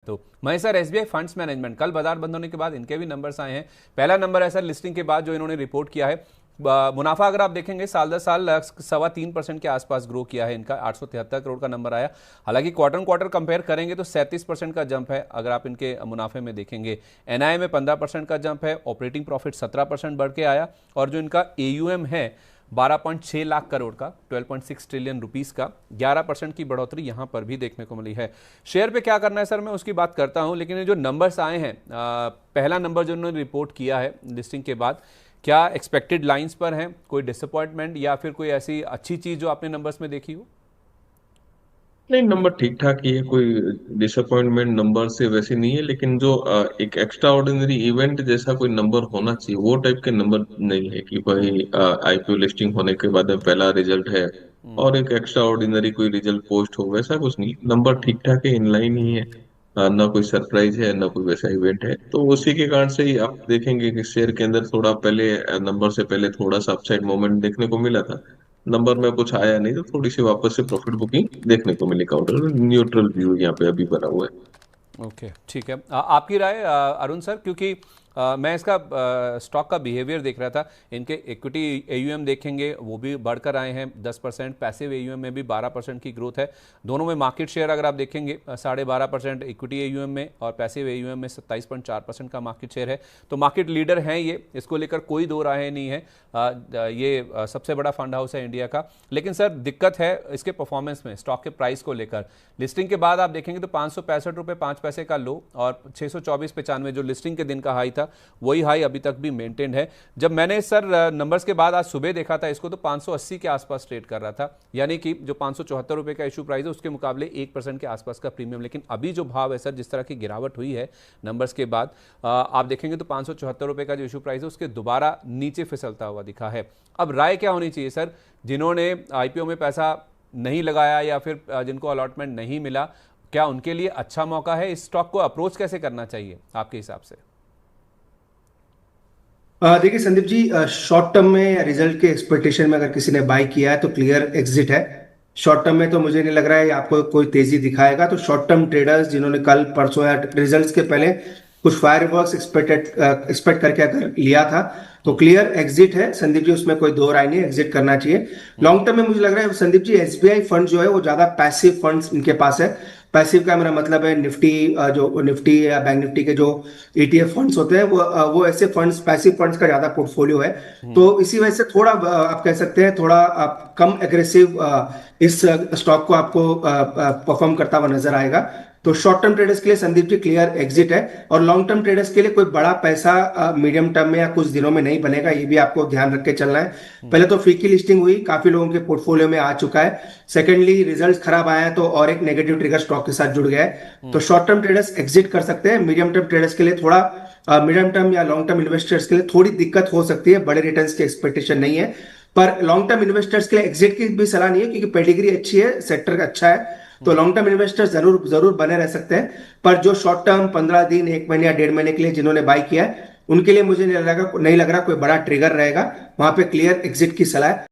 तो Mahesh sir, SBI funds management, कल बाजार बंद होने के बाद इनके भी नंबर्स आए हैं। पहला नंबर है सर लिस्टिंग के बाद जो इन्होंने रिपोर्ट किया है। मुनाफा अगर आप देखेंगे साल दर साल 3.25% के आसपास ग्रो किया है इनका, 873 करोड़ का नंबर आया। हालांकि क्वार्टर कंपेयर करेंगे तो 37% का जंप है अगर आप इनके मुनाफे में देखेंगे। एनआई में 15% का जंप है, ऑपरेटिंग प्रॉफिट 17% बढ़ के आया, और जो इनका एयूएम है 12.6 लाख करोड़ का, 12.6 ट्रिलियन रुपीस का, 11% की बढ़ोतरी यहां पर भी देखने को मिली है। शेयर पे क्या करना है सर, मैं उसकी बात करता हूं, लेकिन ये जो नंबर्स आए हैं, पहला नंबर जो उन्होंने रिपोर्ट किया है लिस्टिंग के बाद, क्या एक्सपेक्टेड लाइंस पर हैं, कोई डिसअपॉइंटमेंट या फिर कोई ऐसी अच्छी चीज जो आपने नंबर्स में देखी हो? नहीं, नंबर ठीक ठाक ही है, कोई डिसअपॉइंटमेंट नंबर से वैसे नहीं है, लेकिन जो एक एक्स्ट्रा ऑर्डिनरी इवेंट जैसा कोई नंबर होना चाहिए वो टाइप के नंबर नहीं है कि भाई आईपीओ लिस्टिंग होने के बाद में पहला रिजल्ट है और एक एक्स्ट्रा ऑर्डिनरी कोई रिजल्ट पोस्ट हो, वैसा कुछ नहीं। नंबर ठीक ठाक है, इनलाइन ही है। ना कोई सरप्राइज है ना कोई वैसा इवेंट है, तो उसी के कारण से ही आप देखेंगे कि शेयर के अंदर थोड़ा पहले नंबर से पहले थोड़ा सा अपसाइड मोमेंट देखने को मिला था। नंबर में कुछ आया नहीं तो थोड़ी सी वापस से प्रॉफिट बुकिंग देखने को मिली। काउंटर न्यूट्रल व्यू यहाँ पे अभी बना हुआ है। ओके, ठीक है। आपकी राय अरुण सर, क्योंकि मैं इसका स्टॉक का बिहेवियर देख रहा था, इनके इक्विटी एयूएम देखेंगे वो भी बढ़कर आए हैं 10%, पैसिव एयूएम में भी 12% की ग्रोथ है। दोनों में मार्केट शेयर अगर आप देखेंगे 12.5% इक्विटी एयूएम में और पैसिव एयूएम में 27.4% का मार्केट शेयर है। तो मार्केट लीडर हैं ये, इसको लेकर कोई दो राय नहीं है। ये सबसे बड़ा फंड हाउस है इंडिया का। लेकिन सर दिक्कत है इसके परफॉर्मेंस में, स्टॉक के प्राइस को लेकर। लिस्टिंग के बाद आप देखेंगे तो 565 रुपये 5 पैसे का लो और 624.95 जो लिस्टिंग के दिन का हाई था, वही हाई अभी तक भी मेंटेन्ड है। जब मैंने सर नंबर्स के बाद आज सुबह देखा था इसको, तो 580 के आसपास ट्रेड कर रहा था, यानी कि जो 574 रुपये का इशू प्राइस है उसके मुकाबले 1% के आसपास का प्रीमियम। लेकिन अभी जो भाव है सर, जिस तरह की गिरावट हुई है नंबर्स के बाद, आप देखेंगे तो 574 रुपये का जो इशू प्राइस है उसके दोबारा नीचे फिसलता हुआ दिखा है। अब राय क्या होनी चाहिए सर, जिन्होंने आईपीओ में पैसा नहीं लगाया या फिर जिनको अलॉटमेंट नहीं मिला, क्या उनके लिए अच्छा मौका है? इस स्टॉक को अप्रोच कैसे करना चाहिए आपके हिसाब से? देखिए संदीप जी, शॉर्ट टर्म में रिजल्ट के एक्सपेक्टेशन में अगर किसी ने बाय किया है तो क्लियर एग्जिट है। शॉर्ट टर्म में तो मुझे नहीं लग रहा है आपको कोई तेजी दिखाएगा। तो शॉर्ट टर्म ट्रेडर्स जिन्होंने कल परसों या रिजल्ट्स के पहले कुछ फायरवर्क्स एक्सपेक्ट करके अगर लिया था तो क्लियर एग्जिट है संदीप जी, उसमें कोई दो राय नहीं, एग्जिट करना चाहिए। लॉन्ग टर्म में मुझे लग रहा है संदीप जी, एसबीआई फंड जो है वो ज्यादा पैसिव फंड्स इनके पास है। पैसिव का मेरा मतलब है निफ्टी, जो निफ्टी या बैंक निफ्टी के जो ईटीएफ फंड्स होते हैं वो ऐसे फंड्स, पैसिव फंड्स का ज्यादा पोर्टफोलियो है। तो इसी वजह से थोड़ा आप कह सकते हैं थोड़ा कम एग्रेसिव इस स्टॉक को आपको परफॉर्म करता हुआ नजर आएगा। तो शॉर्ट टर्म ट्रेडर्स के लिए संदीप जी क्लियर एग्जिट है, और लॉन्ग टर्म ट्रेडर्स के लिए कोई बड़ा पैसा मीडियम टर्म में या कुछ दिनों में नहीं बनेगा, ये भी आपको ध्यान रख के चलना है। पहले तो फ्री की लिस्टिंग हुई, काफी लोगों के पोर्टफोलियो में आ चुका है। सेकेंडली रिजल्ट खराब आया है तो और एक नेगेटिव ट्रिगर स्टॉक के साथ जुड़ गया है। तो शॉर्ट टर्म ट्रेडर्स एग्जिट कर सकते हैं। मीडियम टर्म ट्रेडर्स के लिए थोड़ा, मीडियम टर्म या लॉन्ग टर्म इन्वेस्टर्स के लिए थोड़ी दिक्कत हो सकती है, बड़े रिटर्न्स की एक्सपेक्टेशन नहीं है। पर लॉन्ग टर्म इन्वेस्टर्स के लिए एग्जिट की भी सलाह नहीं है, क्योंकि पेडिग्री अच्छी है, सेक्टर अच्छा है। तो लॉन्ग टर्म इन्वेस्टर जरूर जरूर बने रह सकते हैं। पर जो शॉर्ट टर्म 15 दिन, 1 महीने या 1.5 महीने के लिए जिन्होंने बाय किया है, उनके लिए मुझे नहीं लग रहा कोई बड़ा ट्रिगर रहेगा। वहां पे क्लियर एग्जिट की सलाह है।